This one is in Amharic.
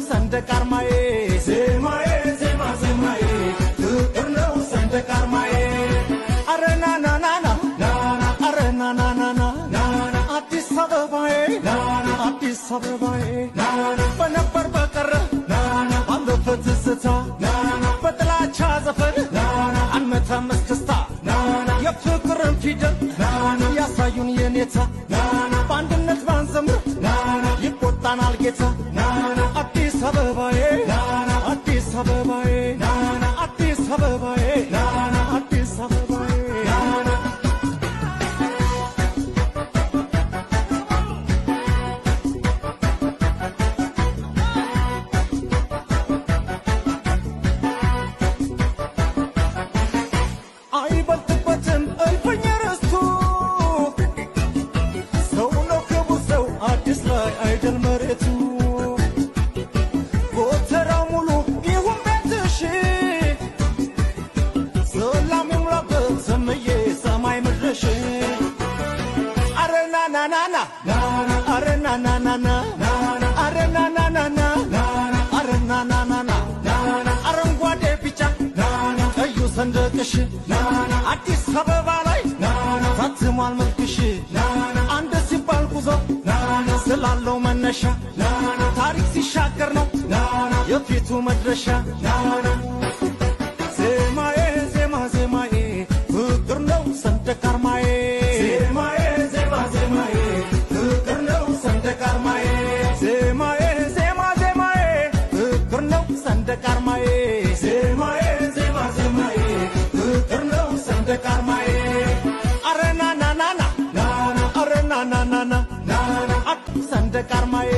ሰንደቅ ዓርማዬ ዜማዬ ዜማ ዜማዬ ፍቅር ነው ሰንደቅ ዓርማዬ አረ ና ና ና ና አረ ና ና ና ና አዲስ አበባዬ አዲስ አበባዬ በነበር በቀረ ባለፈ ትዝታ በጥላቻ ዘፈን አንመታም እስክስታ የፍቅርን ፊደል ያሳዩን የኔታ በአንድነት ባንዘምር ይቆጣናል ጌታ አዲስ አበባዬ አዲስ አበባዬ አዲስ አበባዬ አዲስ አበባዬ አይበልጥበትም እልፍኝ ርስቱ ሰው ነው ክቡር ሰው አዲስ ላይ አይደል መሬቱ ጎተራው ሙሉ ይሁን ቤትሽ ሰላም ይሙላበት ሰምዬ ሰማይ ምድርሽ አረ ና ና ና ና አረ ና ና ና ና አረ ና ና ና ና አረ ና ና ና ና አረንጓዴ ቢጫ ቀዩ ሰንደቅሽ አዲስ አበባ ላይ ታትሟል መልክሽ አንድ ሲባል ጉዞ ስላለው መነሻ ታሪክ ሲሻገር ነው የፊቱ መድረሻ ዜማዬ ዜማ ዜማዬ ፍቅር ነው ሰንደቅ ዓርማዬ ዜማዬ ዜማ ዜማዬ ፍቅር ነው ሰንደቅ ዓርማዬ ዜማዬ ዜማ ዜማዬ ፍቅር ነው ሰንደቅ ዓርማዬ ዜማዬ ዜማ ዜማዬ ፍቅር ነው ሰንደቅ ዓርማዬ አረ ና ና ና ና አረ ና ና ና ና ሰንደቅ ዓርማዬ